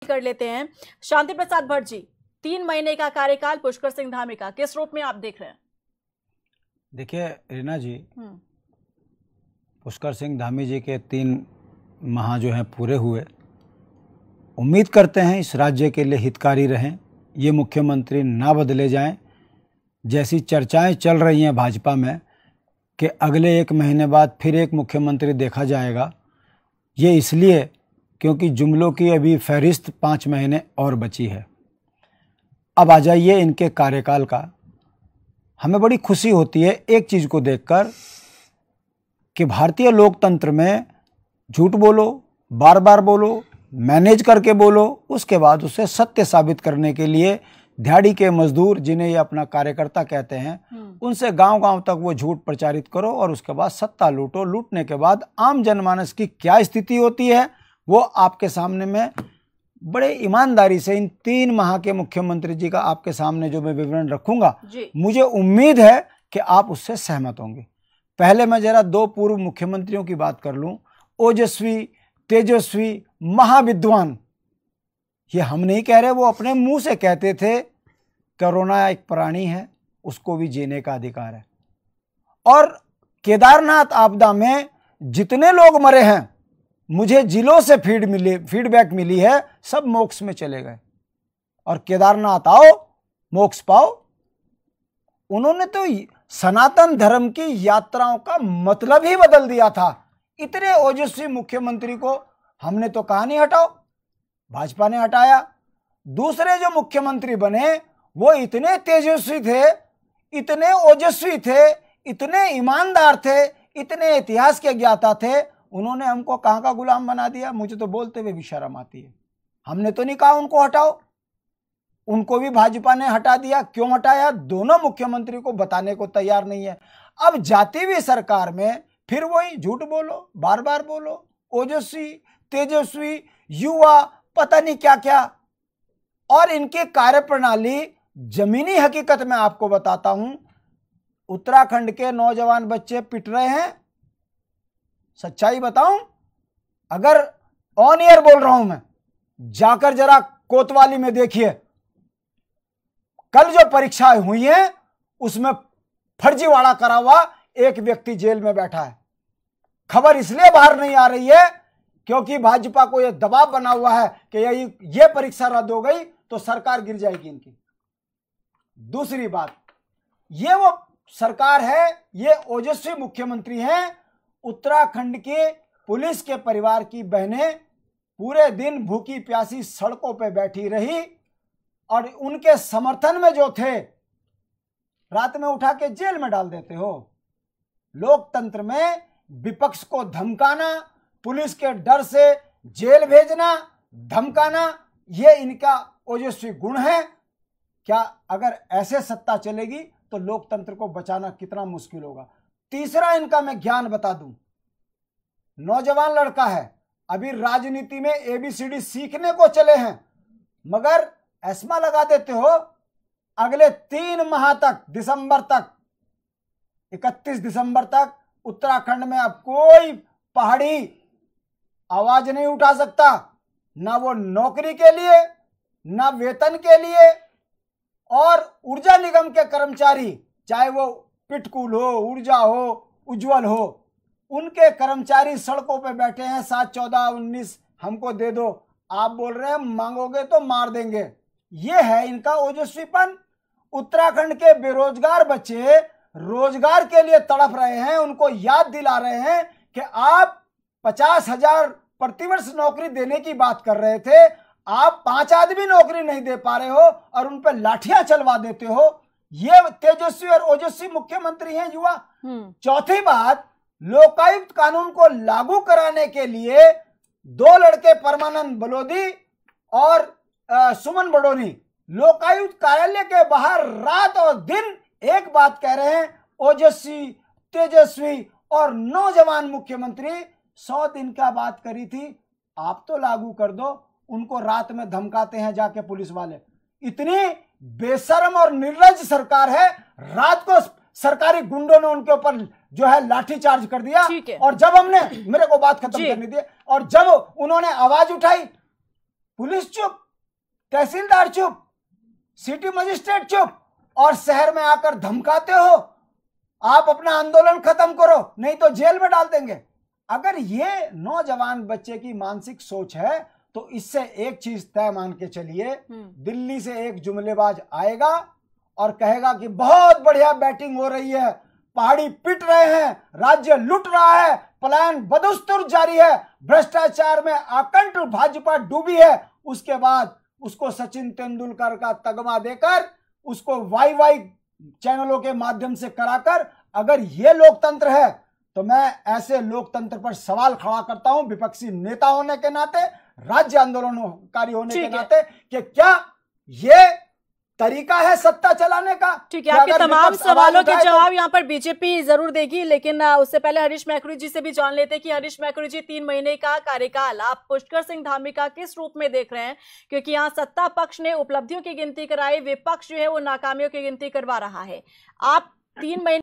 कर लेते हैं। शांति प्रसाद भट्ट जी, 3 महीने का कार्यकाल पुष्कर सिंह धामी का, किस रूप में आप देख रहे हैं? देखिए रीना जी, पुष्कर सिंह धामी जी के 3 माह जो हैं पूरे हुए। उम्मीद करते हैं इस राज्य के लिए हितकारी रहें, ये मुख्यमंत्री ना बदले जाएं। जैसी चर्चाएं चल रही हैं भाजपा में कि अगले 1 महीने बाद फिर एक मुख्यमंत्री देखा जाएगा, ये इसलिए क्योंकि जुमलों की अभी फहरिस्त 5 महीने और बची है। अब आ जाइए इनके कार्यकाल का। हमें बड़ी खुशी होती है एक चीज़ को देखकर कि भारतीय लोकतंत्र में झूठ बोलो, बार बार बोलो, मैनेज करके बोलो, उसके बाद उसे सत्य साबित करने के लिए दिहाड़ी के मजदूर, जिन्हें ये अपना कार्यकर्ता कहते हैं, उनसे गांव-गांव तक वो झूठ प्रचारित करो और उसके बाद सत्ता लूटो। लूटने के बाद आम जनमानस की क्या स्थिति होती है वो आपके सामने में बड़े ईमानदारी से इन 3 माह के मुख्यमंत्री जी का आपके सामने जो मैं विवरण रखूंगा, मुझे उम्मीद है कि आप उससे सहमत होंगे। पहले मैं जरा 2 पूर्व मुख्यमंत्रियों की बात कर लूं। ओजस्वी, तेजस्वी, महाविद्वान, ये हम नहीं कह रहे, वो अपने मुंह से कहते थे कोरोना एक प्राणी है, उसको भी जीने का अधिकार है। और केदारनाथ आपदा में जितने लोग मरे हैं, मुझे जिलों से फीडबैक मिली है, सब मोक्ष में चले गए। और केदारनाथ आओ मोक्ष पाओ। उन्होंने तो सनातन धर्म की यात्राओं का मतलब ही बदल दिया था। इतने ओजस्वी मुख्यमंत्री को हमने तो कहा नहीं हटाओ, भाजपा ने हटाया। दूसरे जो मुख्यमंत्री बने वो इतने तेजस्वी थे, इतने ओजस्वी थे, इतने ईमानदार थे, इतने इतिहास के ज्ञाता थे, उन्होंने हमको कहां का गुलाम बना दिया। मुझे तो बोलते हुए भी शर्म आती है। हमने तो नहीं कहा उनको हटाओ, उनको भी भाजपा ने हटा दिया। क्यों हटाया, दोनों मुख्यमंत्री को बताने को तैयार नहीं है। अब जाती हुई सरकार में फिर वही झूठ बोलो, बार बार बोलो, ओजस्वी, तेजस्वी, युवा, पता नहीं क्या क्या। और इनकी कार्यप्रणाली, जमीनी हकीकत में आपको बताता हूं, उत्तराखंड के नौजवान बच्चे पिट रहे हैं। सच्चाई बताऊं, अगर ऑन एयर बोल रहा हूं मैं, जाकर जरा कोतवाली में देखिए, कल जो परीक्षाएं हुई हैं उसमें फर्जीवाड़ा करा हुआ एक व्यक्ति जेल में बैठा है। खबर इसलिए बाहर नहीं आ रही है क्योंकि भाजपा को यह दबाव बना हुआ है कि ये परीक्षा रद्द हो गई तो सरकार गिर जाएगी इनकी। दूसरी बात, ये वो सरकार है, ये ओजस्वी मुख्यमंत्री हैं। उत्तराखंड के पुलिस के परिवार की बहनें पूरे दिन भूखी प्यासी सड़कों पे बैठी रही और उनके समर्थन में जो थे, रात में उठा के जेल में डाल देते हो। लोकतंत्र में विपक्ष को धमकाना, पुलिस के डर से जेल भेजना, धमकाना, ये इनका ओजस्वी गुण है। क्या अगर ऐसे सत्ता चलेगी तो लोकतंत्र को बचाना कितना मुश्किल होगा। तीसरा इनका मैं ज्ञान बता दूं, नौजवान लड़का है, अभी राजनीति में ABCD सीखने को चले हैं, मगर एस्मा लगा देते हो अगले 3 माह तक, दिसंबर तक, 31 दिसंबर तक उत्तराखंड में अब कोई पहाड़ी आवाज नहीं उठा सकता, ना वो नौकरी के लिए, ना वेतन के लिए। और ऊर्जा निगम के कर्मचारी, चाहे वो पिटकूल हो, ऊर्जा हो, उज्जवल हो, उनके कर्मचारी सड़कों पे बैठे हैं। 7, 14, 19 हमको दे दो। आप बोल रहे हैं मांगोगे तो मार देंगे। ये है इनका ओजस्वीपन। उत्तराखंड के बेरोजगार बच्चे रोजगार के लिए तड़प रहे हैं, उनको याद दिला रहे हैं कि आप 50,000 प्रतिवर्ष नौकरी देने की बात कर रहे थे, आप 5 आदमी नौकरी नहीं दे पा रहे हो और उन पर लाठियां चलवा देते हो। ये तेजस्वी और ओजस्वी मुख्यमंत्री हैं युवा। चौथी बात, लोकायुक्त कानून को लागू कराने के लिए 2 लड़के, परमानंद बलोदी और सुमन बडोनी, लोकायुक्त कार्यालय के बाहर रात और दिन एक बात कह रहे हैं, ओजस्वी, तेजस्वी और नौजवान मुख्यमंत्री 100 दिन का बात करी थी, आप तो लागू कर दो। उनको रात में धमकाते हैं जाके पुलिस वाले। इतनी बेशर्म और निर्लज्ज सरकार है। रात को सरकारी गुंडों ने उनके ऊपर जो है लाठी चार्ज कर दिया, और जब हमने, मेरे को बात खत्म करनी दी, और जब उन्होंने आवाज उठाई पुलिस चुप, तहसीलदार चुप, सिटी मजिस्ट्रेट चुप, और शहर में आकर धमकाते हो आप अपना आंदोलन खत्म करो नहीं तो जेल में डाल देंगे। अगर ये नौजवान बच्चे की मानसिक सोच है तो इससे एक चीज तय मान के चलिए, दिल्ली से एक जुमलेबाज आएगा और कहेगा कि बहुत बढ़िया बैटिंग हो रही है, पहाड़ी पिट रहे हैं, राज्य लुट रहा है, पलायन बदस्तूर जारी है, भ्रष्टाचार में आकंठ भाजपा डूबी है। उसके बाद उसको सचिन तेंदुलकर का तगमा देकर उसको वाई वाई चैनलों के माध्यम से कराकर, अगर ये लोकतंत्र है तो मैं ऐसे लोकतंत्र पर सवाल खड़ा करता हूं विपक्षी नेता होने के नाते, राज्य आंदोलनकारी होने के नाते, कि क्या ये तरीका है सत्ता चलाने का। ठीक है, आपके तमाम सवालों के जवाब यहाँ पर बीजेपी जरूर देगी, लेकिन उससे पहले हरीश मैकुरी जी से भी जान लेते हैं कि हरीश मैकुरी जी, 3 महीने का कार्यकाल आप पुष्कर सिंह धामी का किस रूप में देख रहे हैं? क्योंकि यहाँ सत्ता पक्ष ने उपलब्धियों की गिनती कराई, विपक्ष जो है वो नाकामियों की गिनती करवा रहा है। आप 3 महीने